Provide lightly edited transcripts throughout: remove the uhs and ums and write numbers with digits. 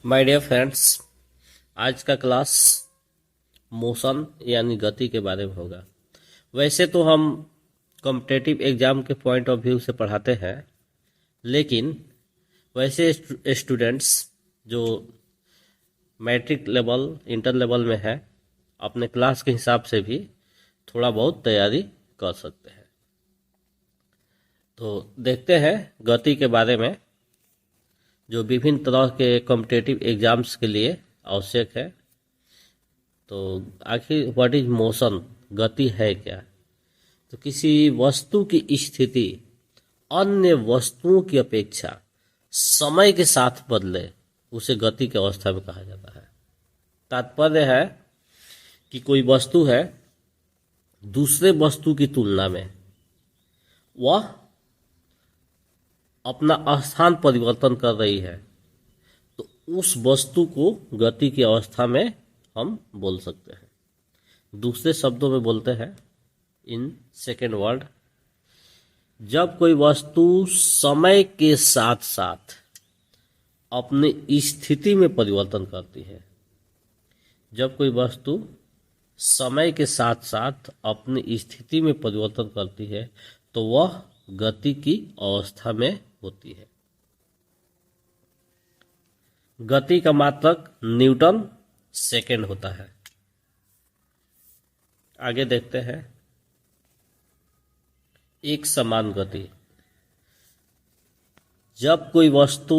My dear friends, आज का class motion यानी गति के बारे में होगा। वैसे तो हम कॉम्पिटिटिव एग्जाम के पॉइंट ऑफ व्यू से पढ़ाते हैं, लेकिन वैसे स्टूडेंट्स जो मैट्रिक लेवल इंटर लेवल में है, अपने क्लास के हिसाब से भी थोड़ा बहुत तैयारी कर सकते हैं। तो देखते हैं गति के बारे में, जो विभिन्न तरह के कॉम्पिटिटिव एग्जाम्स के लिए आवश्यक है। तो आखिर व्हाट इज मोशन, गति है क्या? तो किसी वस्तु की स्थिति अन्य वस्तुओं की अपेक्षा समय के साथ बदले, उसे गति की अवस्था में कहा जाता है। तात्पर्य है कि कोई वस्तु है, दूसरे वस्तु की तुलना में वह अपना स्थान परिवर्तन कर रही है, तो उस वस्तु को गति की अवस्था में हम बोल सकते हैं। दूसरे शब्दों में बोलते हैं, इन सेकेंड वर्ड, जब कोई वस्तु समय के साथ साथ अपनी स्थिति में परिवर्तन करती है, जब कोई वस्तु समय के साथ साथ अपनी स्थिति में परिवर्तन करती है तो वह गति की अवस्था में होती है। गति का मात्रक न्यूटन सेकेंड होता है। आगे देखते हैं, एक समान गति, जब कोई वस्तु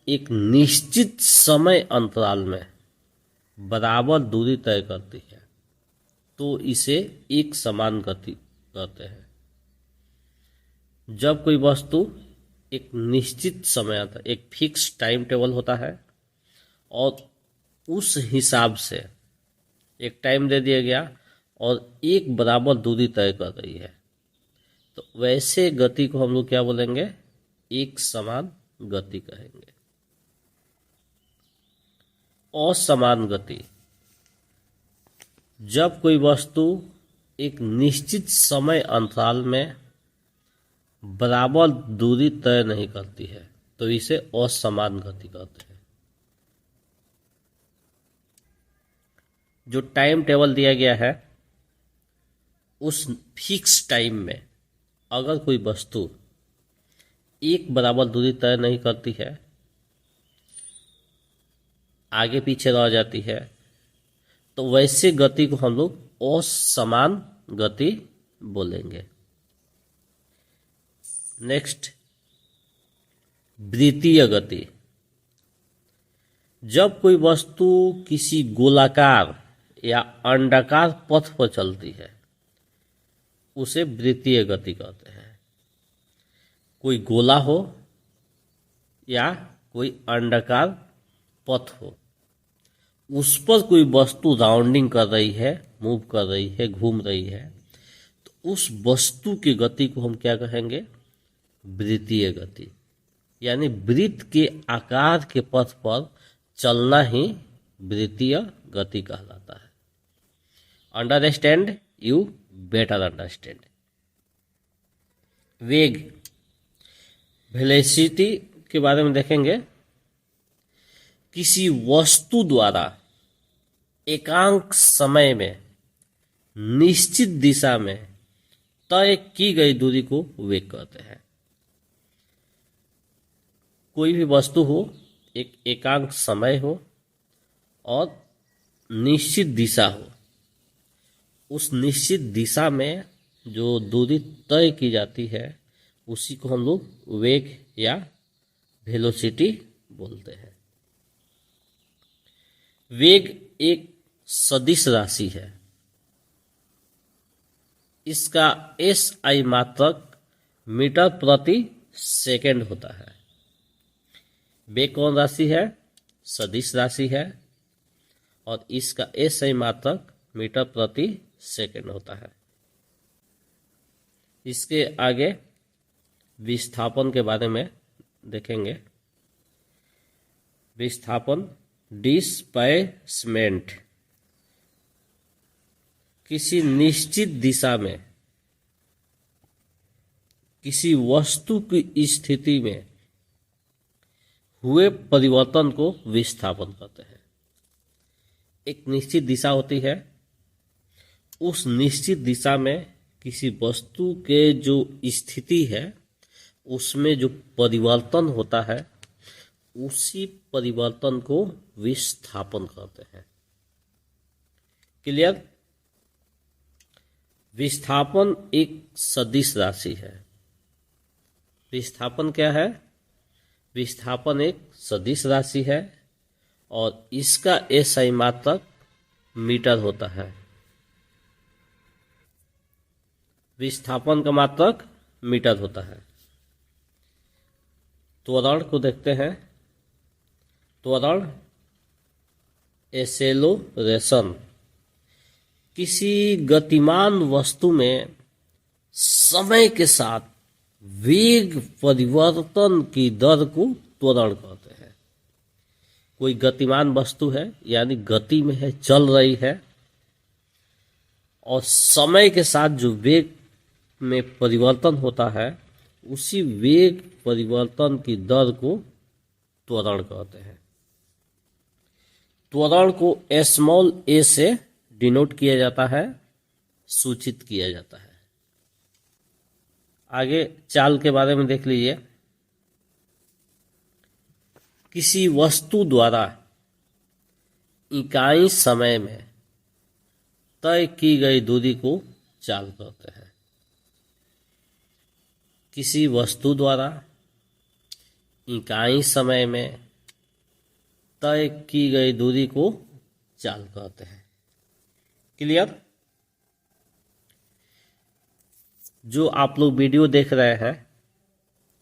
एक निश्चित समय अंतराल में बराबर दूरी तय करती है तो इसे एक समान गति कहते हैं। जब कोई वस्तु एक निश्चित समय, एक फिक्स टाइम टेबल होता है और उस हिसाब से एक टाइम दे दिया गया और एक बराबर दूरी तय कर रही है, तो वैसे गति को हम लोग क्या बोलेंगे? एक समान गति कहेंगे। असमान गति, जब कोई वस्तु एक निश्चित समय अंतराल में बराबर दूरी तय नहीं करती है तो इसे असमान गति कहते हैं। जो टाइम टेबल दिया गया है, उस फिक्स टाइम में अगर कोई वस्तु एक बराबर दूरी तय नहीं करती है, आगे पीछे रह जाती है, तो वैसे गति को हम लोग असमान गति बोलेंगे। नेक्स्ट, वृत्तीय गति, जब कोई वस्तु किसी गोलाकार या अंडाकार पथ पर चलती है उसे वृत्तीय गति कहते हैं। कोई गोला हो या कोई अंडाकार पथ हो, उस पर कोई वस्तु राउंडिंग कर रही है, मूव कर रही है, घूम रही है, तो उस वस्तु की गति को हम क्या कहेंगे? वृत्तीय गति। यानी वृत्त के आकार के पथ पर चलना ही वृत्तीय गति कहलाता है। अंडरस्टैंड? You better understand. वेग, वेलोसिटी के बारे में देखेंगे। किसी वस्तु द्वारा एकांक समय में निश्चित दिशा में तय की गई दूरी को वेग कहते हैं। कोई भी वस्तु हो, एक एकांक समय हो और निश्चित दिशा हो, उस निश्चित दिशा में जो दूरी तय की जाती है उसी को हम लोग वेग या वेलोसिटी बोलते हैं। वेग एक सदिश राशि है। इसका SI मात्रक मीटर प्रति सेकंड होता है। वेग कौन राशि है? सदिश राशि है और इसका SI मात्रक मीटर प्रति सेकंड होता है। इसके आगे विस्थापन के बारे में देखेंगे। विस्थापन, डिस्प्लेसमेंट, किसी निश्चित दिशा में किसी वस्तु की स्थिति में हुए परिवर्तन को विस्थापन कहते हैं। एक निश्चित दिशा होती है, उस निश्चित दिशा में किसी वस्तु के जो स्थिति है उसमें जो परिवर्तन होता है उसी परिवर्तन को विस्थापन कहते हैं। क्लियर? विस्थापन एक सदिश राशि है। विस्थापन क्या है? विस्थापन एक सदिश राशि है और इसका एसआई मात्रक मीटर होता है। विस्थापन का मात्रक मीटर होता है। त्वरण को देखते हैं। त्वरण एक्सेलरेशन किसी गतिमान वस्तु में समय के साथ वेग परिवर्तन की दर को त्वरण कहते हैं। कोई गतिमान वस्तु है यानी गति में है, चल रही है, और समय के साथ जो वेग में परिवर्तन होता है उसी वेग परिवर्तन की दर को त्वरण कहते हैं। त्वरण को स्मॉल ए से डिनोट किया जाता है, सूचित किया जाता है। आगे चाल के बारे में देख लीजिए। किसी वस्तु द्वारा इकाई समय में तय की गई दूरी को चाल कहते हैं। किसी वस्तु द्वारा इकाई समय में तय की गई दूरी को चाल कहते हैं। क्लियर? जो आप लोग वीडियो देख रहे हैं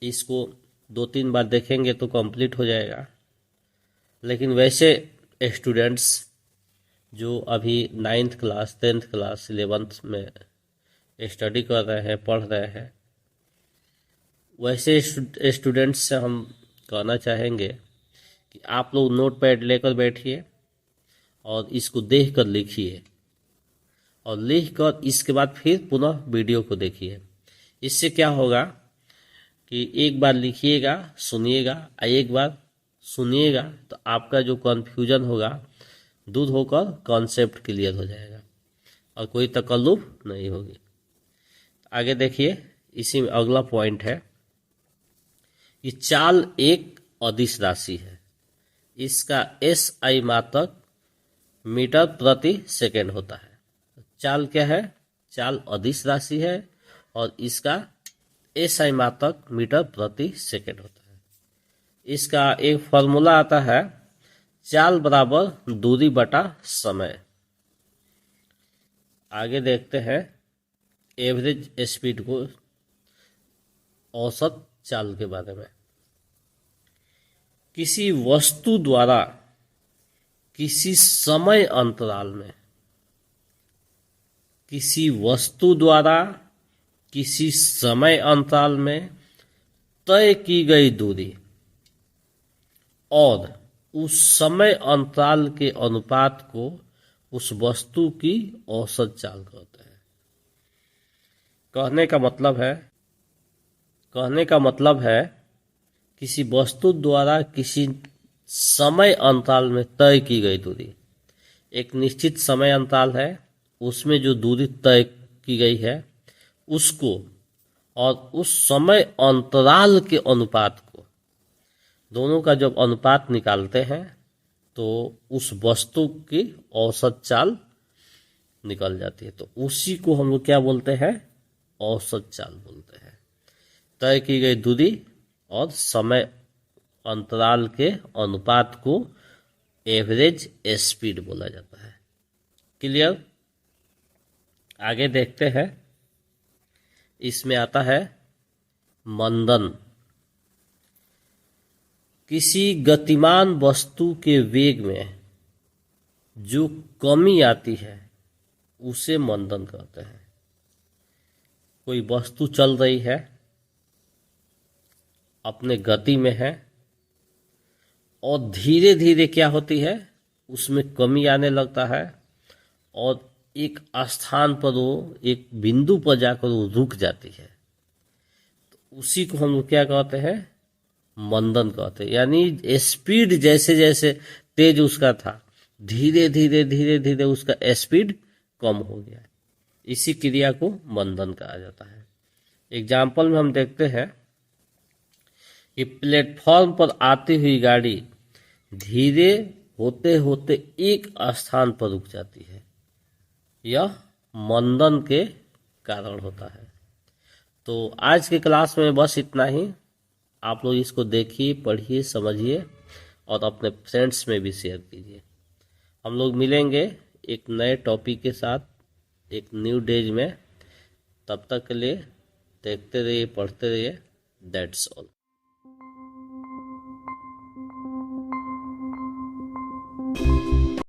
इसको 2-3 बार देखेंगे तो कंप्लीट हो जाएगा, लेकिन वैसे स्टूडेंट्स जो अभी 9th class 10th class 11th में स्टडी कर रहे हैं, पढ़ रहे हैं, वैसे स्टूडेंट्स से हम कहना चाहेंगे कि आप लोग नोट पैड लेकर बैठिए और इसको देख कर लिखिए और लिख कर इसके बाद फिर पुनः वीडियो को देखिए। इससे क्या होगा कि एक बार लिखिएगा, सुनिएगा, एक बार सुनिएगा तो आपका जो कन्फ्यूजन होगा दूर होकर कॉन्सेप्ट क्लियर हो जाएगा और कोई तकल्लुफ नहीं होगी। आगे देखिए, इसी में अगला पॉइंट है कि चाल एक अदिश राशि है। इसका एसआई मात्रक मीटर प्रति सेकेंड होता है। चाल क्या है? चाल अदिश राशि है और इसका एसआई मात्रक मीटर प्रति सेकेंड होता है। इसका एक फॉर्मूला आता है, चाल बराबर दूरी बटा समय। आगे देखते हैं एवरेज स्पीड को, औसत चाल के बारे में। किसी वस्तु द्वारा किसी समय अंतराल में, किसी वस्तु द्वारा किसी समय अंतराल में तय की गई दूरी और उस समय अंतराल के अनुपात को उस वस्तु की औसत चाल कहते हैं। कहने का मतलब है किसी वस्तु द्वारा किसी समय अंतराल में तय की गई दूरी, एक निश्चित समय अंतराल है, उसमें जो दूरी तय की गई है उसको और उस समय अंतराल के अनुपात को, दोनों का जब अनुपात निकालते हैं तो उस वस्तु की औसत चाल निकल जाती है। तो उसी को हम लोग क्या बोलते हैं? औसत चाल बोलते हैं। तय की गई दूरी और समय अंतराल के अनुपात को एवरेज स्पीड बोला जाता है। क्लियर? आगे देखते हैं, इसमें आता है मंदन। किसी गतिमान वस्तु के वेग में जो कमी आती है उसे मंदन कहते हैं। कोई वस्तु चल रही है, अपने गति में है और धीरे धीरे क्या होती है, उसमें कमी आने लगता है और एक स्थान पर वो, एक बिंदु पर जाकर वो रुक जाती है। तो उसी को हम लोग क्या कहते हैं? मंदन कहते हैं। यानी स्पीड जैसे जैसे तेज उसका था, धीरे धीरे धीरे धीरे उसका स्पीड कम हो गया। इसी क्रिया को मंदन कहा जाता है। एग्जाम्पल में हम देखते हैं कि प्लेटफॉर्म पर आती हुई गाड़ी धीरे होते होते एक स्थान पर रुक जाती है, यह मंदन के कारण होता है। तो आज के क्लास में बस इतना ही। आप लोग इसको देखिए, पढ़िए, समझिए और अपने फ्रेंड्स में भी शेयर कीजिए। हम लोग मिलेंगे एक नए टॉपिक के साथ एक न्यू डेज में। तब तक के लिए देखते रहिए, पढ़ते रहिए। That's all.